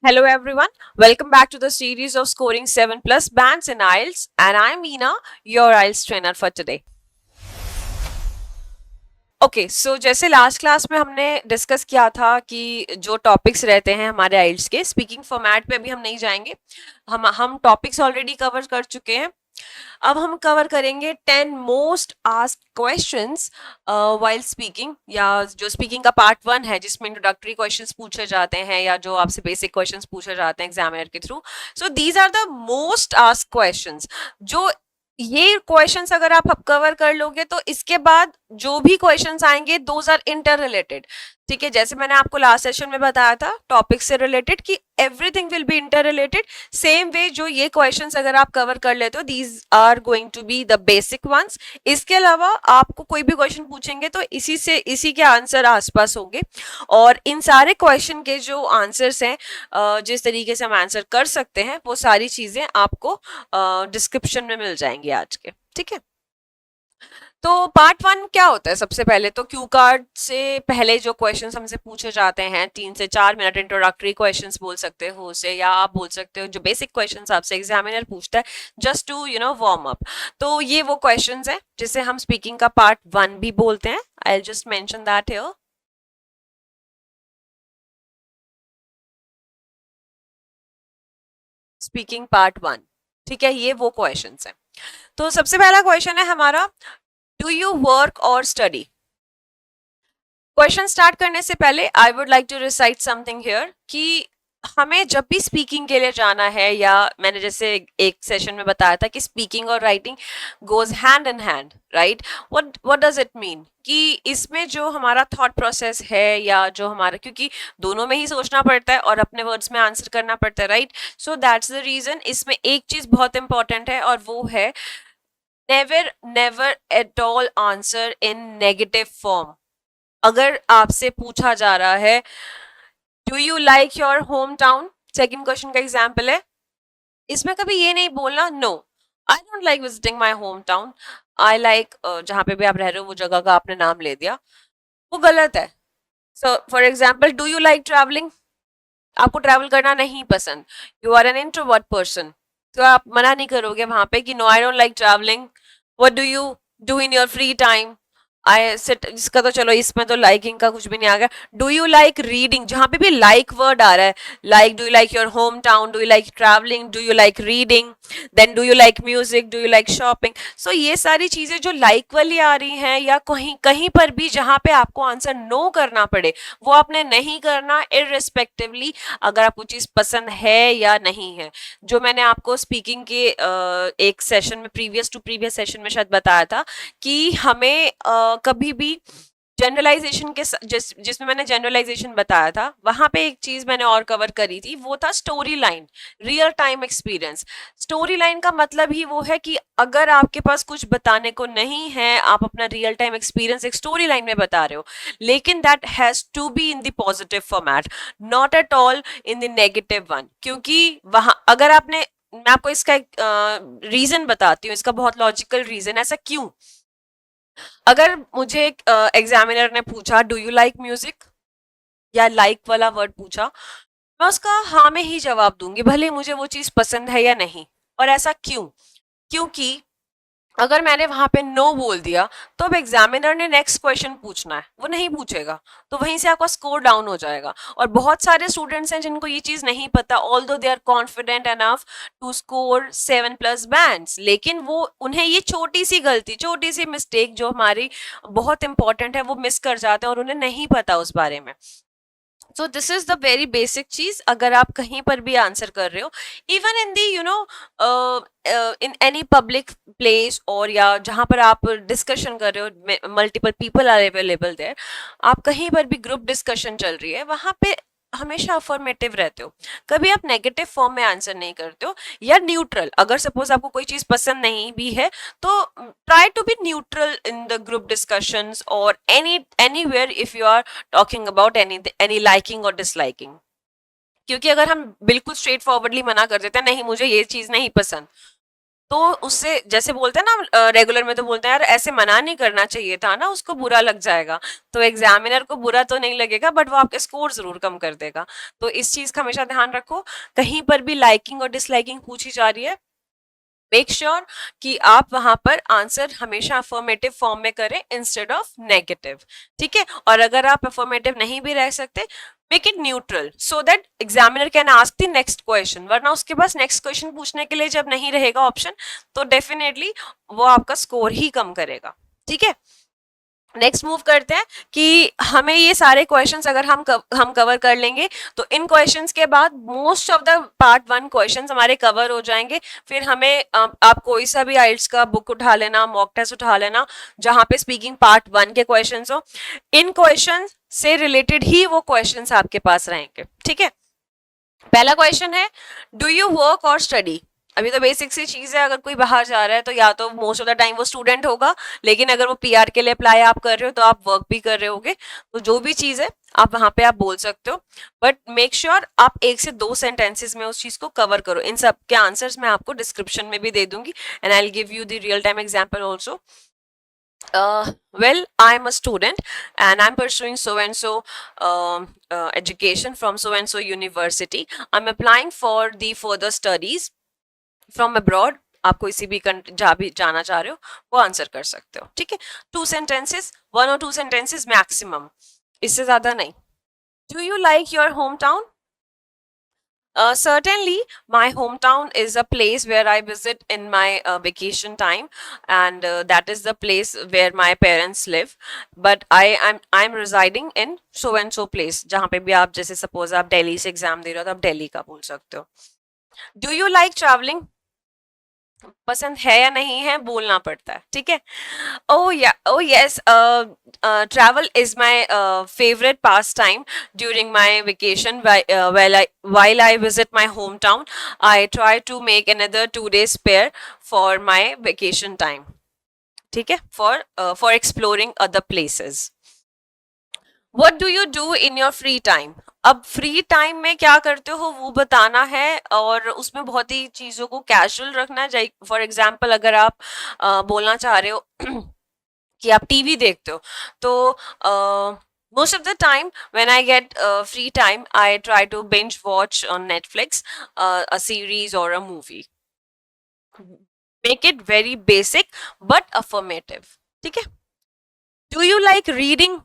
Hello everyone, welcome back to the series of scoring 7 plus bands in IELTS and I'm Meena, your IELTS trainer for today. Okay so जैसे last class में हमने discuss किया था कि जो topics रहते हैं हमारे आइल्स के स्पीकिंग फॉर्मेट पे अभी हम नहीं जाएंगे। हम टॉपिक्स ऑलरेडी कवर कर चुके हैं। अब हम कवर करेंगे 10 most asked questions while speaking, या जो स्पीकिंग का पार्ट 1 है जिसमें इंट्रोडक्टरी क्वेश्चंस पूछे जाते हैं या जो आपसे बेसिक क्वेश्चंस पूछे जाते हैं एग्जामिनर के through. So these are the most asked questions. जो ये क्वेश्चंस अगर आप कवर कर लोगे तो इसके बाद जो भी क्वेश्चंस आएंगे दोज आर इंटर रिलेटेड। ठीक है, जैसे मैंने आपको लास्ट सेशन में बताया था टॉपिक से रिलेटेड कि everything will be inter related. Same way जो ये क्वेश्चंस अगर आप कवर कर लेते हो these are going to be the basic ones. इसके अलावा आपको कोई भी क्वेश्चन पूछेंगे तो इसी के आंसर आसपास होंगे और इन सारे क्वेश्चन के जो आंसर्स हैं जिस तरीके से हम आंसर कर सकते हैं वो सारी चीजें आपको डिस्क्रिप्शन में मिल जाएंगी आज के। ठीक है, तो पार्ट 1 क्या होता है? सबसे पहले तो क्यू कार्ड से पहले जो क्वेश्चंस हमसे पूछे जाते हैं 3 से 4 मिनट इंट्रोडक्टरी क्वेश्चंस बोल सकते हो उसे, या आप बोल सकते हो जो बेसिक क्वेश्चंस आपसे एग्जामिनर पूछता है जस्ट टू वार्म अप। तो ये वो क्वेश्चंस हैं जिसे हम स्पीकिंग का पार्ट 1 भी बोलते हैं। I just mention that here. Speaking part 1, ठीक है, ये वो क्वेश्चंस हैं। तो सबसे पहला क्वेश्चन है हमारा, do you work or study? Question start करने से पहले I would like to recite something here कि हमें जब भी स्पीकिंग के लिए जाना है, या मैंने जैसे एक सेशन में बताया था कि स्पीकिंग और writing goes hand in hand, right? What does it mean कि इसमें जो हमारा थॉट प्रोसेस है या जो हमारा, क्योंकि दोनों में ही सोचना पड़ता है और अपने वर्ड्स में आंसर करना पड़ता है, right? So that's the reason इसमें एक चीज बहुत इंपॉर्टेंट है और वो है never never at all answer in negative form. अगर आपसे पूछा जा रहा है do you like your home town, second question का एग्जाम्पल है, इसमें कभी ये नहीं बोलना no I don't like visiting my home town. I like, जहां पे भी आप रह रहे हो वो जगह का आपने नाम ले दिया, वो गलत है। So for example, do you like travelling? आपको ट्रैवल करना नहीं पसंद, you are an introvert person, तो आप मना नहीं करोगे वहां पे कि no I don't like travelling. What do you do in your free time? I sit, इसका तो चलो इसमें तो लाइकिंग का कुछ भी नहीं आ गया। Do you like reading? जहां पे भी लाइक वर्ड आ रहा है, like, do you like your home town, do you like travelling, do you like reading, then do you like music, do you like shopping. सो ये सारी चीजें जो लाइक वाली आ रही हैं, या कहीं कहीं पर भी जहां पे आपको आंसर नो करना पड़े वो आपने नहीं करना, इररिस्पेक्टिवली अगर आपको चीज पसंद है या नहीं है। जो मैंने आपको स्पीकिंग के एक सेशन में, प्रीवियस टू प्रीवियस सेशन में शायद बताया था कि हमें कभी भी जनरलाइजेशन के जिसमें मैंने जनरलाइजेशन बताया था वहां पे एक चीज मैंने और कवर करी थी, वो था story line, real time experience. Story line का मतलब ही वो है कि अगर आपके पास कुछ बताने को नहीं है, आप अपना रियल टाइम एक्सपीरियंस एक स्टोरी लाइन में बता रहे हो, लेकिन that has to be in the positive format, not at all in the negative one. क्योंकि वहां अगर आपने, मैं आपको इसका एक रीजन बताती हूँ, इसका बहुत लॉजिकल रीजन, ऐसा क्यों। अगर मुझे एग्जामिनर ने पूछा डू यू लाइक म्यूजिक, या लाइक वाला वर्ड पूछा, मैं उसका हाँ में ही जवाब दूंगी भले मुझे वो चीज पसंद है या नहीं। और ऐसा क्यों? क्योंकि अगर मैंने वहां पे नो बोल दिया तो अब एग्जामिनर ने नेक्स्ट क्वेश्चन पूछना है, वो नहीं पूछेगा, तो वहीं से आपका स्कोर डाउन हो जाएगा। और बहुत सारे स्टूडेंट्स हैं जिनको ये चीज नहीं पता, although they are confident enough to score 7 plus bands, लेकिन वो उन्हें ये छोटी सी गलती, छोटी सी मिस्टेक जो हमारी बहुत इंपॉर्टेंट है वो मिस कर जाते हैं और उन्हें नहीं पता उस बारे में। So this is the very basic चीज। अगर आप कहीं पर भी आंसर कर रहे हो, even in the in any public place, और या जहां पर आप डिस्कशन कर रहे हो, multiple people are available there, आप कहीं पर भी ग्रुप डिस्कशन चल रही है वहां पे हमेशा अफर्मेटिव रहते हो, कभी आप नेगेटिव फॉर्म में आंसर नहीं करते हो, या न्यूट्रल। अगर सपोज आपको कोई चीज पसंद नहीं भी है तो try to be neutral in the group discussions और anywhere if you are talking about any liking और डिसलाइकिंग। क्योंकि अगर हम बिल्कुल स्ट्रेट फॉरवर्डली मना कर देते हैं नहीं मुझे ये चीज नहीं पसंद, तो उससे जैसे बोलते हैं ना, रेगुलर में तो बोलते हैं यार ऐसे मना नहीं करना चाहिए था ना, उसको बुरा लग जाएगा। तो एग्जामिनर को बुरा तो नहीं लगेगा, बट वो आपके स्कोर जरूर कम कर देगा। तो इस चीज का हमेशा ध्यान रखो। कहीं पर भी लाइकिंग और डिसलाइकिंग पूछी जा रही है, मेक श्योर sure कि आप वहां पर आंसर हमेशा अफर्मेटिव फॉर्म में करें इंस्टेड ऑफ नेगेटिव। ठीक है, और अगर आप अफर्मेटिव नहीं भी रह सकते, make it neutral so that examiner can ask the next question, वरना उसके पास नेक्स्ट क्वेश्चन पूछने के लिए जब नहीं रहेगा ऑप्शन, तो डेफिनेटली वो आपका स्कोर ही कम करेगा। ठीक है, नेक्स्ट मूव करते हैं कि हमें ये सारे क्वेश्चंस अगर हम कवर कर लेंगे, तो इन क्वेश्चंस के बाद most of the part 1 questions हमारे कवर हो जाएंगे। फिर हमें आप कोई सा भी आइल्स का बुक उठा लेना, मॉक टेस्ट उठा लेना, जहां पे स्पीकिंग पार्ट 1 के क्वेश्चंस हो, इन क्वेश्चन से रिलेटेड ही वो क्वेश्चंस आपके पास रहेंगे। ठीक है, पहला क्वेश्चन है, do you work or study? अभी तो बेसिक सी चीज है, अगर कोई बाहर जा रहा है तो या तो मोस्ट ऑफ द टाइम वो स्टूडेंट होगा, लेकिन अगर वो पीआर के लिए अप्लाई आप कर रहे हो तो आप वर्क भी कर रहे होगे। तो जो भी चीज है आप वहां पे आप बोल सकते हो, बट मेक श्योर आप 1 से 2 सेंटेंसेस में उस चीज को कवर करो। इन सब के आंसर्स मैं आपको डिस्क्रिप्शन में भी दे दूंगी, and I will give you the real time example also. Well, I'm a student and I'm pursuing so and so education from so and so university. I'm applying for the further studies from abroad. आप कोई सी भी जहाँ भी जाना चाह रहे हो वो आंसर कर सकते हो। ठीक है, 2 सेंटेंसेस, 1 और 2 सेंटेंसेस मैक्सिमम, इससे ज्यादा नहीं। Do you like your home town? Certainly, my hometown is a place where I visit in my vacation time, and that is the place where my parents live. But I'm residing in so and so place. जहाँ पे भी आप जैसे suppose आप दिल्ली से exam दे रहे हो तो आप दिल्ली का बोल सकते हो। Do you like traveling? पसंद है या नहीं है बोलना पड़ता है। ठीक है, oh yeah, oh yes, travel is my favorite pastime during my vacation. While I visit my hometown, I try to make another 2 days spare for my vacation time. ठीक है, for exploring other places. What do you do in your free time? अब free time में क्या करते हो वो बताना है, और उसमें बहुत ही चीजों को कैजुअल रखना है। फॉर एग्जाम्पल अगर आप बोलना चाह रहे हो कि आप टीवी देखते हो, तो most of the time when I get free time, I try to binge watch on Netflix a series or a movie. Make it very basic but affirmative. ठीक है, do you like reading?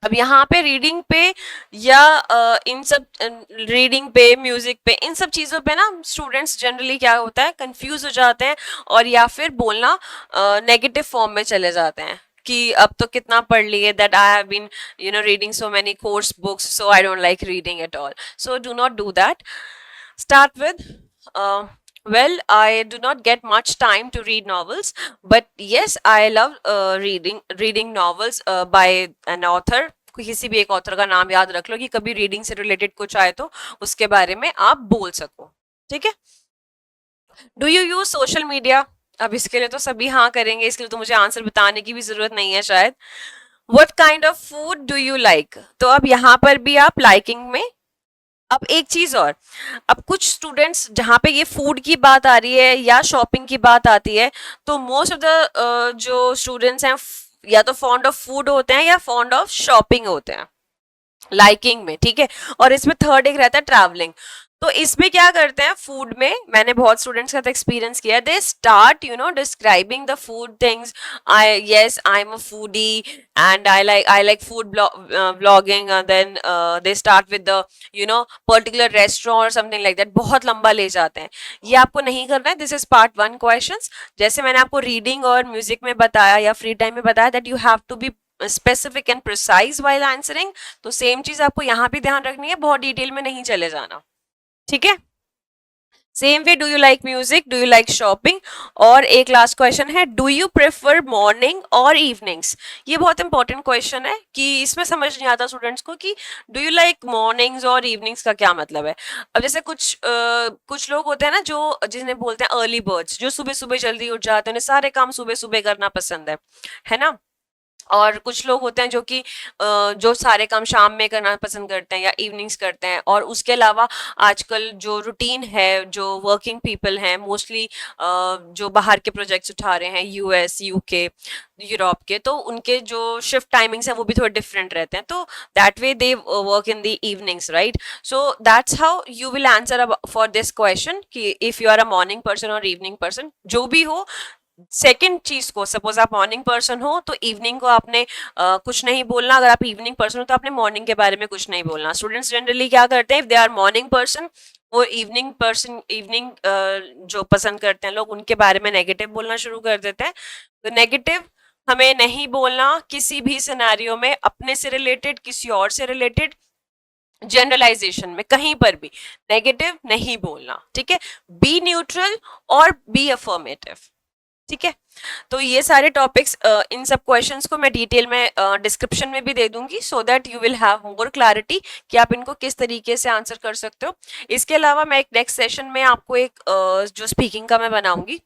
अब यहाँ पे reading पे या इन सब reading पे, music पे, इन सब चीज़ों पे ना स्टूडेंट्स जनरली क्या होता है कंफ्यूज हो जाते हैं, और या फिर बोलना नेगेटिव फॉर्म में चले जाते हैं कि अब तो कितना पढ़ लिए, that I have been reading so many course books, so I don't like reading at all. So do not do that. Start with, well, I do not get much time to read novels, but yes, I love reading novels by an author. किसी भी एक author का नाम याद रख लो कि कभी reading से रिलेटेड कुछ आए तो उसके बारे में आप बोल सको। ठीक है, do you use social media? अब इसके लिए तो सभी हाँ करेंगे, इसके लिए तो मुझे आंसर बताने की भी जरूरत नहीं है शायद। What kind of food do you like? तो अब यहाँ पर भी आप लाइकिंग में, अब एक चीज और, अब कुछ स्टूडेंट्स जहाँ पे ये फूड की बात आ रही है या शॉपिंग की बात आती है, तो मोस्ट ऑफ द जो स्टूडेंट्स हैं या तो फॉन्ड ऑफ फूड होते हैं या फॉन्ड ऑफ शॉपिंग होते हैं लाइकिंग में। ठीक है, और इसमें थर्ड एक रहता है ट्रैवलिंग। तो इसमें क्या करते हैं, फूड में मैंने बहुत स्टूडेंट्स के साथ एक्सपीरियंस किया, they start describing the food things. I am a foodie and I like food blogging, then they start with the particular restaurant और समथिंग लाइक दैट, बहुत लंबा ले जाते हैं। ये आपको नहीं करना है। This is part 1 questions. जैसे मैंने आपको रीडिंग और म्यूजिक में बताया या फ्री टाइम में बताया that you have to be specific and precise while answering, तो सेम चीज आपको यहाँ भी ध्यान रखनी है, बहुत डिटेल में नहीं चले जाना। ठीक है, same way, do you like music, do you like shopping. और एक लास्ट क्वेश्चन है, डू यू प्रेफर मॉर्निंग और इवनिंग्स? ये बहुत इंपॉर्टेंट क्वेश्चन है कि इसमें समझ नहीं आता स्टूडेंट्स को कि डू यू लाइक मॉर्निंग्स और इवनिंग्स का क्या मतलब है। अब जैसे कुछ लोग होते हैं ना जो जिन्हें बोलते हैं अर्ली बर्ड्स, जो सुबह सुबह जल्दी उठ जाते हैं, उन्हें सारे काम सुबह सुबह करना पसंद है ना। और कुछ लोग होते हैं जो कि जो सारे काम शाम में करना पसंद करते हैं या इवनिंग्स करते हैं। और उसके अलावा आजकल जो रूटीन है, जो वर्किंग पीपल हैं मोस्टली, जो बाहर के प्रोजेक्ट्स उठा रहे हैं, यूएस, यूके, यूरोप के, तो उनके जो शिफ्ट टाइमिंग्स हैं वो भी थोड़े डिफरेंट रहते हैं, तो that way they work in the evenings, right? So that's how you will answer for this question कि if you are a morning person और इवनिंग पर्सन, जो भी हो। सेकेंड चीज को, सपोज आप मॉर्निंग पर्सन हो तो इवनिंग को आपने कुछ नहीं बोलना, अगर आप इवनिंग पर्सन हो तो आपने मॉर्निंग के बारे में कुछ नहीं बोलना। स्टूडेंट्स जनरली क्या करते हैं, if they are morning person, वो इवनिंग पर्सन, इवनिंग जो पसंद करते हैं लोग, उनके बारे में नेगेटिव बोलना शुरू कर देते हैं। तो नेगेटिव हमें नहीं बोलना किसी भी सिनेरियो में, अपने से रिलेटेड, किसी और से रिलेटेड, जनरलाइजेशन में, कहीं पर भी नेगेटिव नहीं बोलना, ठीक है? बी न्यूट्रल और बी अफर्मेटिव, ठीक है? तो ये सारे टॉपिक्स, इन सब क्वेश्चंस को मैं डिटेल में डिस्क्रिप्शन में भी दे दूंगी, so that you will have more clarity कि आप इनको किस तरीके से आंसर कर सकते हो। इसके अलावा मैं एक नेक्स्ट सेशन में आपको एक जो स्पीकिंग का मैं बनाऊंगी,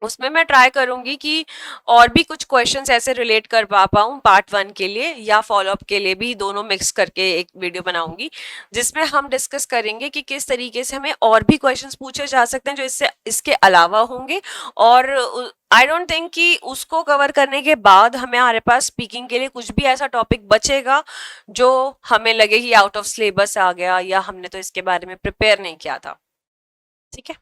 उसमें मैं ट्राई करूंगी कि और भी कुछ क्वेश्चंस ऐसे रिलेट कर पाऊँ पार्ट 1 के लिए या फॉलोअप के लिए भी, दोनों मिक्स करके एक वीडियो बनाऊंगी, जिसमें हम डिस्कस करेंगे कि किस तरीके से हमें और भी क्वेश्चंस पूछे जा सकते हैं जो इससे इसके अलावा होंगे। और आई डोंट थिंक कि उसको कवर करने के बाद हमारे पास स्पीकिंग के लिए कुछ भी ऐसा टॉपिक बचेगा जो हमें लगे कि आउट ऑफ सिलेबस आ गया या हमने तो इसके बारे में प्रिपेयर नहीं किया था, ठीक है?